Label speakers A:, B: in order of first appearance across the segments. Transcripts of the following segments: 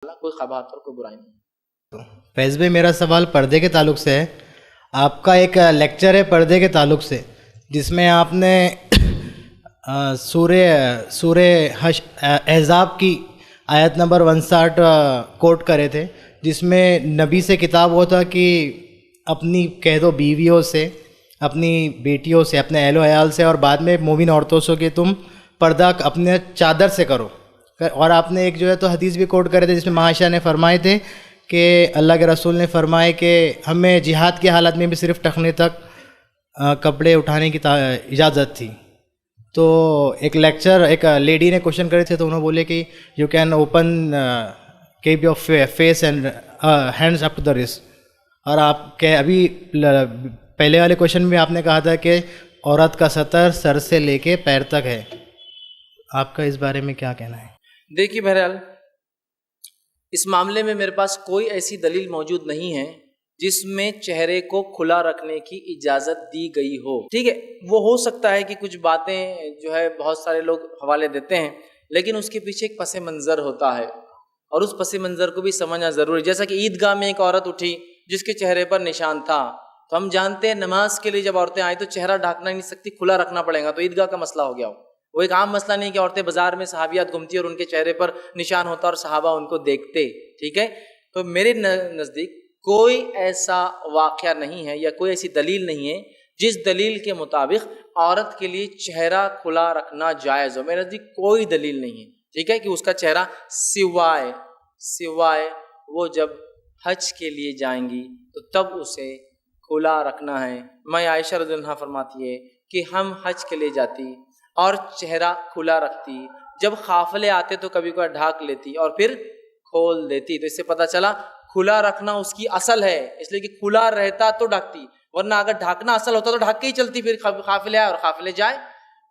A: کوئی خباثت اور کوئی برائی نہیں۔
B: فیض بھائی، میرا سوال پردے کے تعلق سے ہے۔ آپ کا ایک لیکچر ہے پردے کے تعلق سے، جس میں آپ نے سورہ احزاب کی آیت نمبر 59 کوٹ کرے تھے، جس میں نبی سے کتاب ہوتا کہ اپنی کہہ دو بیویوں سے، اپنی بیٹیوں سے، اپنے اہل و عیال سے، اور بعد میں مومن عورتوں سے کہ تم پردہ اپنے چادر سے کرو۔ اور آپ نے ایک جو ہے تو حدیث بھی کوٹ کرے تھے جس میں معاشہ نے فرمائے تھے کہ اللہ کے رسول نے فرمائے کہ ہمیں جہاد کی حالت میں بھی صرف ٹخنے تک کپڑے اٹھانے کی اجازت تھی۔ تو ایک لیکچر، ایک لیڈی نے کوشچن کرے تھے تو انہوں نے بولے کہ you can open keep your face and hands up to the wrist, اور آپ کے ابھی پہلے والے کوشچن میں آپ نے کہا تھا کہ عورت کا سطر سر سے لے کے پیر تک ہے۔ آپ کا اس بارے میں کیا کہنا ہے؟
A: دیکھیے بہرحال اس معاملے میں میرے پاس کوئی ایسی دلیل موجود نہیں ہے جس میں چہرے کو کھلا رکھنے کی اجازت دی گئی ہو۔ ٹھیک ہے، وہ ہو سکتا ہے کہ کچھ باتیں جو ہے بہت سارے لوگ حوالے دیتے ہیں، لیکن اس کے پیچھے ایک پس منظر ہوتا ہے اور اس پس منظر کو بھی سمجھنا ضروری ہے۔ جیسا کہ عیدگاہ میں ایک عورت اٹھی جس کے چہرے پر نشان تھا، تو ہم جانتے ہیں نماز کے لیے جب عورتیں آئیں تو چہرہ ڈھانکنا نہیں سکتی، کھلا رکھنا پڑے گا، تو عیدگاہ کا مسئلہ ہو گیا۔ وہ ایک عام مسئلہ نہیں کہ عورتیں بازار میں صحابیات گھومتی اور ان کے چہرے پر نشان ہوتا اور صحابہ ان کو دیکھتے۔ ٹھیک ہے، تو میرے نزدیک کوئی ایسا واقعہ نہیں ہے یا کوئی ایسی دلیل نہیں ہے جس دلیل کے مطابق عورت کے لیے چہرہ کھلا رکھنا جائز ہو۔ میرے نزدیک کوئی دلیل نہیں ہے، ٹھیک ہے، کہ اس کا چہرہ سوائے وہ جب حج کے لیے جائیں گی تو تب اسے کھلا رکھنا ہے۔ میں عائشہ رضی اللہ عنہا فرماتی ہے کہ ہم حج کے لیے جاتی اور چہرہ کھلا رکھتی، جب قافلے آتے تو کبھی کبھی ڈھانک لیتی اور پھر کھول دیتی۔ تو اس سے پتہ چلا کھلا رکھنا اس کی اصل ہے، اس لیے کہ کھلا رہتا تو ڈھانکتی، ورنہ اگر ڈھانکنا اصل ہوتا تو ڈھانک کے ہی چلتی، پھر قافلے آئے اور قافلے جائے۔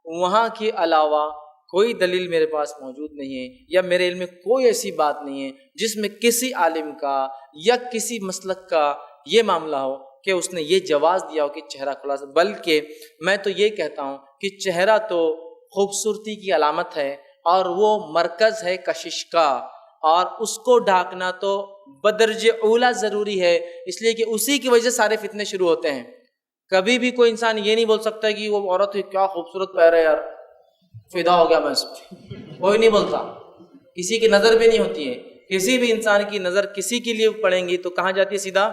A: وہاں کے علاوہ کوئی دلیل میرے پاس موجود نہیں ہے یا میرے علم میں کوئی ایسی بات نہیں ہے جس میں کسی عالم کا یا کسی مسلک کا یہ معاملہ ہو کہ اس نے یہ جواز دیا ہو کہ چہرہ کھلا۔ بلکہ میں تو یہ کہتا ہوں کہ چہرہ تو خوبصورتی کی علامت ہے اور وہ مرکز ہے کشش کا، اور اس کو ڈھانکنا تو بدرج اولا ضروری ہے، اس لیے کہ اسی کی وجہ سے سارے فتنے شروع ہوتے ہیں۔ کبھی بھی کوئی انسان یہ نہیں بول سکتا کہ وہ عورت کیا خوبصورت پیر ہے یار، فدا ہو گیا میں اس پہ، کوئی نہیں بولتا، کسی کی نظر بھی نہیں ہوتی ہے۔ کسی بھی انسان کی نظر کسی کے لیے پڑیں گی تو کہاں جاتی ہے؟ سیدھا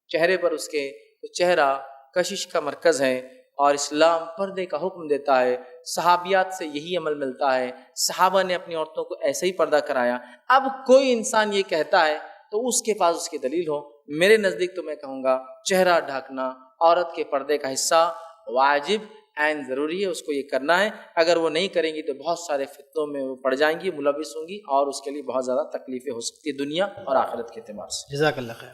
A: چہرے پر اس کے۔ تو چہرہ کشش کا مرکز ہے اور اسلام پردے کا حکم دیتا ہے، صحابیات سے یہی عمل ملتا ہے، صحابہ نے اپنی عورتوں کو ایسے ہی پردہ کرایا۔ اب کوئی انسان یہ کہتا ہے تو اس کے پاس اس کی دلیل ہو۔ میرے نزدیک تو میں کہوں گا چہرہ ڈھانکنا عورت کے پردے کا حصہ واجب عین ضروری ہے، اس کو یہ کرنا ہے۔ اگر وہ نہیں کریں گی تو بہت سارے فتنوں میں وہ پڑ جائیں گی، ملوث ہوں گی، اور اس کے لیے بہت زیادہ تکلیفیں ہو سکتی ہے دنیا اور آخرت کے اعتبار سے۔
B: جزاک اللہ خیر۔